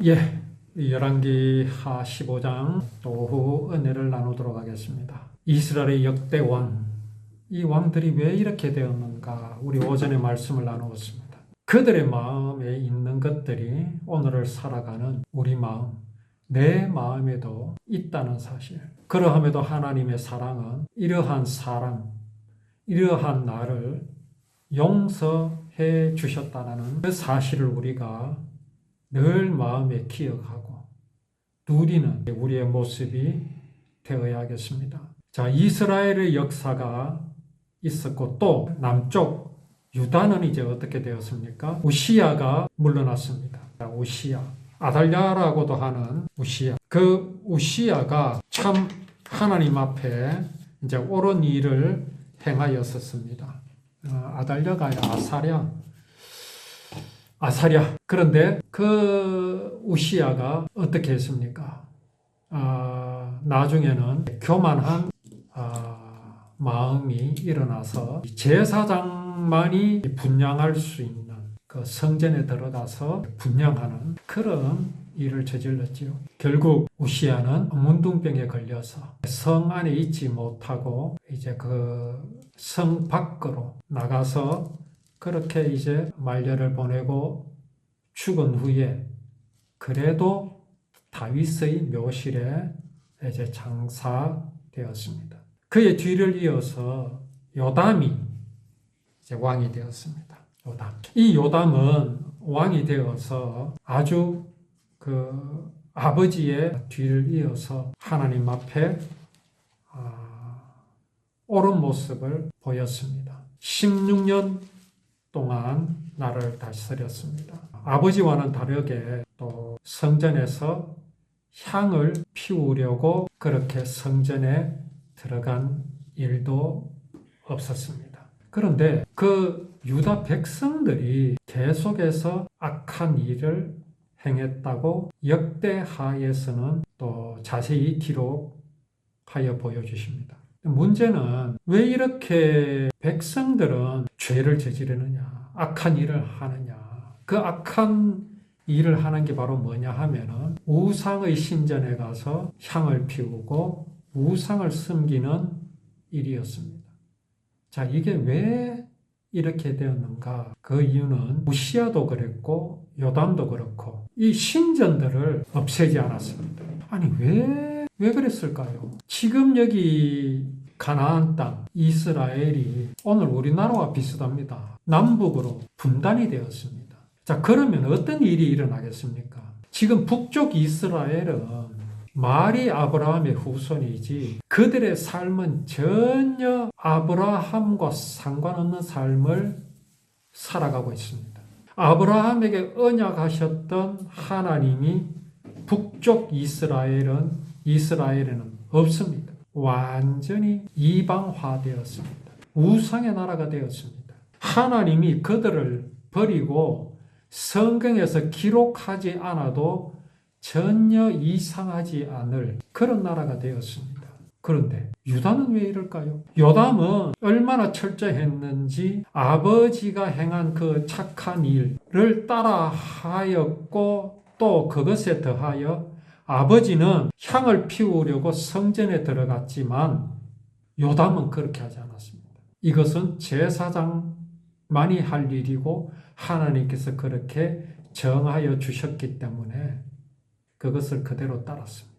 예, 열왕기 하 15장 오후 은혜를 나누도록 하겠습니다. 이스라엘의 역대 왕, 이 왕들이 왜 이렇게 되었는가 우리 오전에 말씀을 나누었습니다. 그들의 마음에 있는 것들이 오늘을 살아가는 우리 마음, 내 마음에도 있다는 사실. 그러함에도 하나님의 사랑은 이러한 사람, 이러한 나를 용서해 주셨다는 그 사실을 우리가 늘 마음에 기억하고 누리는 우리의 모습이 되어야 하겠습니다. 자, 이스라엘의 역사가 있었고 또 남쪽 유다는 이제 어떻게 되었습니까? 우시야가 물러났습니다. 우시야, 아달랴라고도 하는 우시야. 그 우시야가 참 하나님 앞에 이제 옳은 일을 행하였었습니다. 아달랴가 아사랴. 그런데 그 우시야가 어떻게 했습니까? 나중에는 교만한 마음이 일어나서 제사장만이 분향할 수 있는 그 성전에 들어가서 분향하는 그런 일을 저질렀지요. 결국 우시야는 문둥병에 걸려서 성 안에 있지 못하고 이제 그 성 밖으로 나가서 그렇게 이제 말년을 보내고 죽은 후에 그래도 다윗의 묘실에 이제 장사되었습니다. 그의 뒤를 이어서 요담이 이제 왕이 되었습니다. 요담. 이 요담은 왕이 되어서 아주 그 아버지의 뒤를 이어서 하나님 앞에 옳은 모습을 보였습니다. 16년 동안 나를 다스렸습니다. 아버지와는 다르게 또 성전에서 향을 피우려고 그렇게 성전에 들어간 일도 없었습니다. 그런데 그 유다 백성들이 계속해서 악한 일을 행했다고 역대하에서는 또 자세히 기록하여 보여주십니다. 문제는 왜 이렇게 백성들은 죄를 저지르느냐, 악한 일을 하느냐. 그 악한 일을 하는 게 바로 뭐냐 하면은 우상의 신전에 가서 향을 피우고 우상을 섬기는 일이었습니다. 자, 이게 왜 이렇게 되었는가? 그 이유는 우시야도 그랬고 요담도 그렇고 이 신전들을 없애지 않았습니다. 아니 왜 그랬을까요? 지금 여기 가나안 땅 이스라엘이 오늘 우리나라와 비슷합니다. 남북으로 분단이 되었습니다. 자, 그러면 어떤 일이 일어나겠습니까? 지금 북쪽 이스라엘은 말이 아브라함의 후손이지 그들의 삶은 전혀 아브라함과 상관없는 삶을 살아가고 있습니다. 아브라함에게 언약하셨던 하나님이 북쪽 이스라엘에는 없습니다. 완전히 이방화되었습니다. 우상의 나라가 되었습니다. 하나님이 그들을 버리고 성경에서 기록하지 않아도 전혀 이상하지 않을 그런 나라가 되었습니다. 그런데 유다는 왜 이럴까요? 요담은 얼마나 철저했는지 아버지가 행한 그 착한 일을 따라하였고 또 그것에 더하여 아버지는 향을 피우려고 성전에 들어갔지만 요담은 그렇게 하지 않았습니다. 이것은 제사장만이 할 일이고 하나님께서 그렇게 정하여 주셨기 때문에 그것을 그대로 따랐습니다.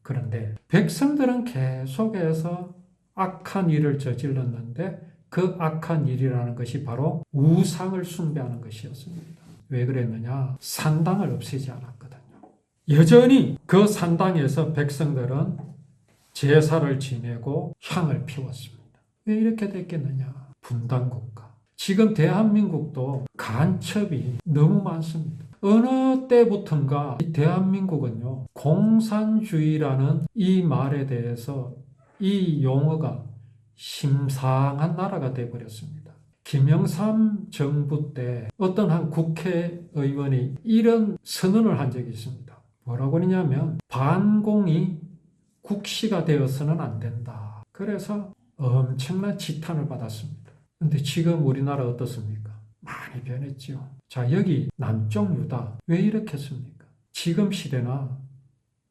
그런데 백성들은 계속해서 악한 일을 저질렀는데 그 악한 일이라는 것이 바로 우상을 숭배하는 것이었습니다. 왜 그랬느냐? 산당을 없애지 않았거든요. 여전히 그 산당에서 백성들은 제사를 지내고 향을 피웠습니다. 왜 이렇게 됐겠느냐? 분단국가. 지금 대한민국도 간첩이 너무 많습니다. 어느 때부턴가 이 대한민국은요, 공산주의라는 이 말에 대해서 이 용어가 심상한 나라가 되어버렸습니다. 김영삼 정부 때 어떤 한 국회의원이 이런 선언을 한 적이 있습니다. 뭐라고 하냐면 반공이 국시가 되어서는 안 된다. 그래서 엄청난 지탄을 받았습니다. 그런데 지금 우리나라 어떻습니까? 많이 변했죠. 자, 여기 남쪽 유다 왜 이렇게 했습니까? 지금 시대나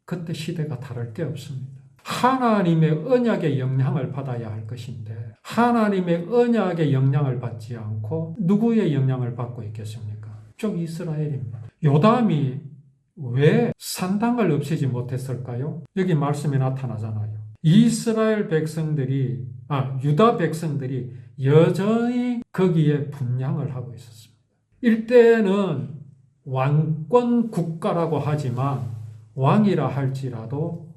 그때 시대가 다를 게 없습니다. 하나님의 언약의 영향을 받아야 할 것인데 하나님의 언약의 영향을 받지 않고 누구의 영향을 받고 있겠습니까? 쪽 이스라엘입니다. 요담이 왜 산당을 없애지 못했을까요? 여기 말씀에 나타나잖아요. 이스라엘 백성들이, 유다 백성들이 여전히 거기에 분향을 하고 있었습니다. 일대는 왕권 국가라고 하지만 왕이라 할지라도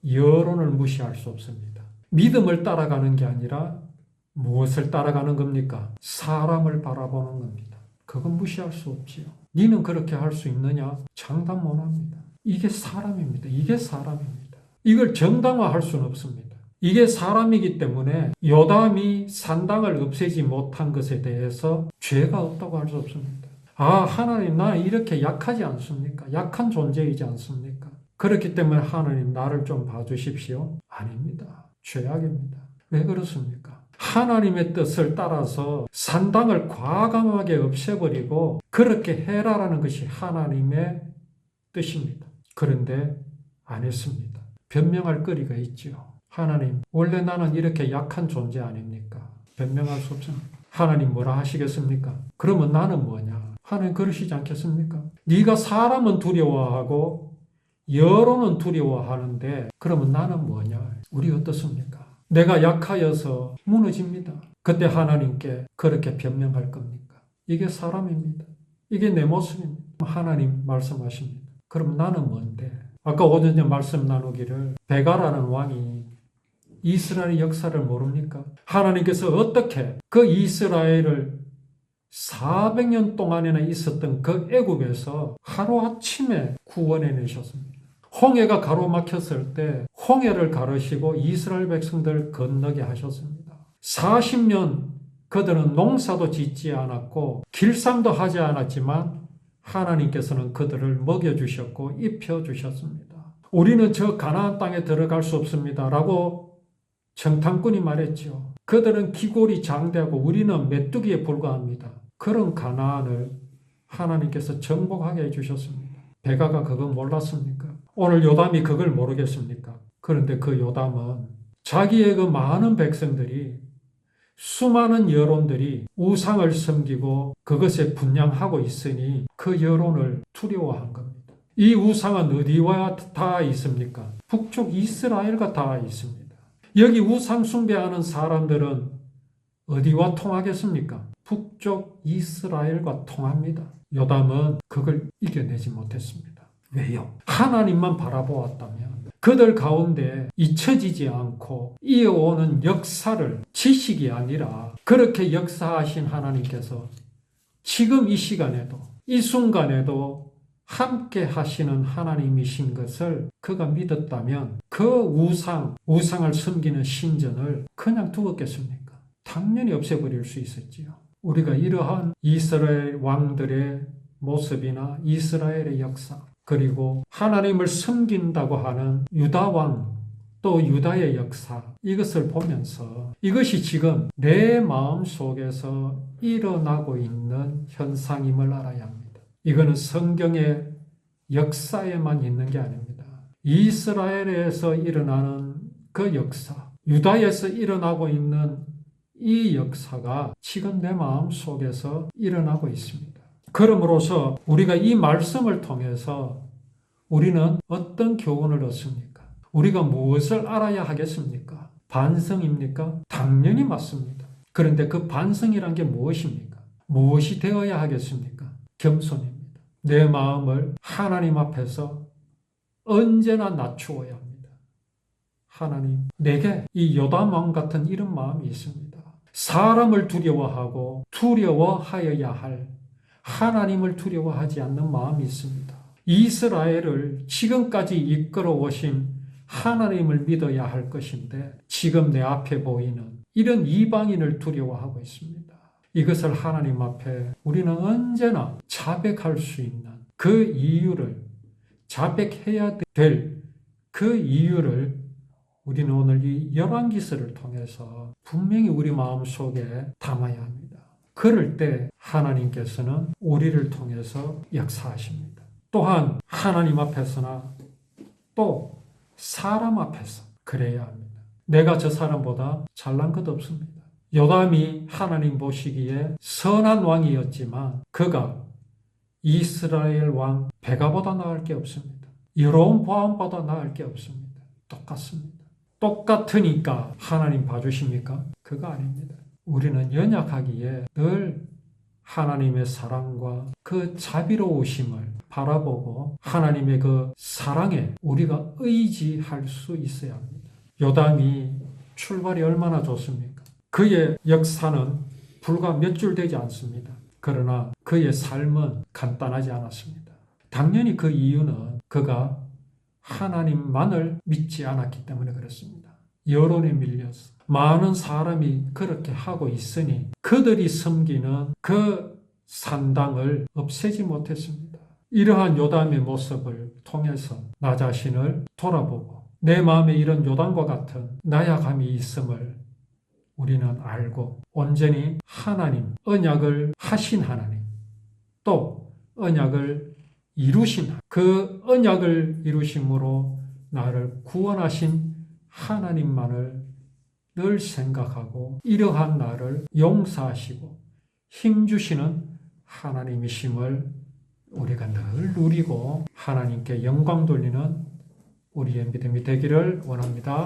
여론을 무시할 수 없습니다. 믿음을 따라가는 게 아니라 무엇을 따라가는 겁니까? 사람을 바라보는 겁니다. 그건 무시할 수 없지요. 니는 그렇게 할 수 있느냐? 장담 못합니다. 이게 사람입니다. 이게 사람입니다. 이걸 정당화할 수는 없습니다. 이게 사람이기 때문에 요담이 산당을 없애지 못한 것에 대해서 죄가 없다고 할 수 없습니다. 하나님, 나는 이렇게 약하지 않습니까? 약한 존재이지 않습니까? 그렇기 때문에 하나님 나를 좀 봐주십시오. 아닙니다. 죄악입니다. 왜 그렇습니까? 하나님의 뜻을 따라서 산당을 과감하게 없애버리고 그렇게 해라라는 것이 하나님의 뜻입니다. 그런데 안 했습니다. 변명할 거리가 있죠. 하나님, 원래 나는 이렇게 약한 존재 아닙니까? 변명할 수 없습니다. 하나님 뭐라 하시겠습니까? 그러면 나는 뭐냐? 하나님 그러시지 않겠습니까? 네가 사람은 두려워하고 여론은 두려워하는데 그러면 나는 뭐냐? 우리 어떻습니까? 내가 약하여서 무너집니다. 그때 하나님께 그렇게 변명할 겁니까? 이게 사람입니다. 이게 내 모습입니다. 하나님 말씀하십니다. 그럼 나는 뭔데? 아까 오전 전 말씀 나누기를 베가라는 왕이 이스라엘 역사를 모릅니까? 하나님께서 어떻게 그 이스라엘을 400년 동안이나 있었던 그 애굽에서 하루아침에 구원해내셨습니다. 홍해가 가로막혔을 때 홍해를 가르시고 이스라엘 백성들을 건너게 하셨습니다. 40년 그들은 농사도 짓지 않았고 길쌈도 하지 않았지만 하나님께서는 그들을 먹여주셨고 입혀주셨습니다. 우리는 저 가나안 땅에 들어갈 수 없습니다 라고 정탐꾼이 말했죠. 그들은 기골이 장대하고 우리는 메뚜기에 불과합니다. 그런 가나안을 하나님께서 정복하게 해주셨습니다. 베가가 그거 몰랐습니까? 오늘 요담이 그걸 모르겠습니까? 그런데 그 요담은 자기의 그 많은 백성들이 수많은 여론들이 우상을 섬기고 그것에 분향하고 있으니 그 여론을 두려워한 겁니다. 이 우상은 어디와 다 있습니까? 북쪽 이스라엘과 다 있습니다. 여기 우상 숭배하는 사람들은 어디와 통하겠습니까? 북쪽 이스라엘과 통합니다. 요담은 그걸 이겨내지 못했습니다. 왜요? 하나님만 바라보았다면 그들 가운데 잊혀지지 않고 이어오는 역사를 지식이 아니라 그렇게 역사하신 하나님께서 지금 이 시간에도 이 순간에도 함께 하시는 하나님이신 것을 그가 믿었다면 그 우상을 섬기는 신전을 그냥 두었겠습니까? 당연히 없애버릴 수 있었지요. 우리가 이러한 이스라엘 왕들의 모습이나 이스라엘의 역사 그리고 하나님을 섬긴다고 하는 유다 왕 또 유다의 역사 이것을 보면서 이것이 지금 내 마음 속에서 일어나고 있는 현상임을 알아야 합니다. 이거는 성경의 역사에만 있는 게 아닙니다. 이스라엘에서 일어나는 그 역사, 유다에서 일어나고 있는 이 역사가 지금 내 마음 속에서 일어나고 있습니다. 그러므로서 우리가 이 말씀을 통해서 우리는 어떤 교훈을 얻습니까? 우리가 무엇을 알아야 하겠습니까? 반성입니까? 당연히 맞습니다. 그런데 그 반성이란 게 무엇입니까? 무엇이 되어야 하겠습니까? 겸손입니다. 내 마음을 하나님 앞에서 언제나 낮추어야 합니다. 하나님, 내게 이 요담 왕 같은 이런 마음이 있습니다. 사람을 두려워하고 두려워하여야 할 하나님을 두려워하지 않는 마음이 있습니다. 이스라엘을 지금까지 이끌어 오신 하나님을 믿어야 할 것인데 지금 내 앞에 보이는 이런 이방인을 두려워하고 있습니다. 이것을 하나님 앞에 우리는 언제나 자백할 수 있는 그 이유를 자백해야 될 그 이유를 우리는 오늘 이 열왕기서를 통해서 분명히 우리 마음속에 담아야 합니다. 그럴 때 하나님께서는 우리를 통해서 역사하십니다. 또한 하나님 앞에서나 또 사람 앞에서 그래야 합니다. 내가 저 사람보다 잘난 것 없습니다. 요담이 하나님 보시기에 선한 왕이었지만 그가 이스라엘 왕 베가보다 나을 게 없습니다. 여로보암보다 나을 게 없습니다. 똑같습니다. 똑같으니까 하나님 봐주십니까? 그거 아닙니다. 우리는 연약하기에 늘 하나님의 사랑과 그 자비로우심을 바라보고 하나님의 그 사랑에 우리가 의지할 수 있어야 합니다. 요담이 출발이 얼마나 좋습니까? 그의 역사는 불과 몇 줄 되지 않습니다. 그러나 그의 삶은 간단하지 않았습니다. 당연히 그 이유는 그가 하나님만을 믿지 않았기 때문에 그렇습니다. 여론에 밀려서 많은 사람이 그렇게 하고 있으니 그들이 섬기는 그 산당을 없애지 못했습니다. 이러한 요담의 모습을 통해서 나 자신을 돌아보고 내 마음에 이런 요담과 같은 나약함이 있음을 우리는 알고 온전히 하나님, 언약을 하신 하나님, 또 언약을 이루신 그 언약을 이루심으로 나를 구원하신 하나님만을 늘 생각하고 이러한 나를 용서하시고 힘주시는 하나님이심을 우리가 늘 누리고 하나님께 영광 돌리는 우리의 믿음이 되기를 원합니다.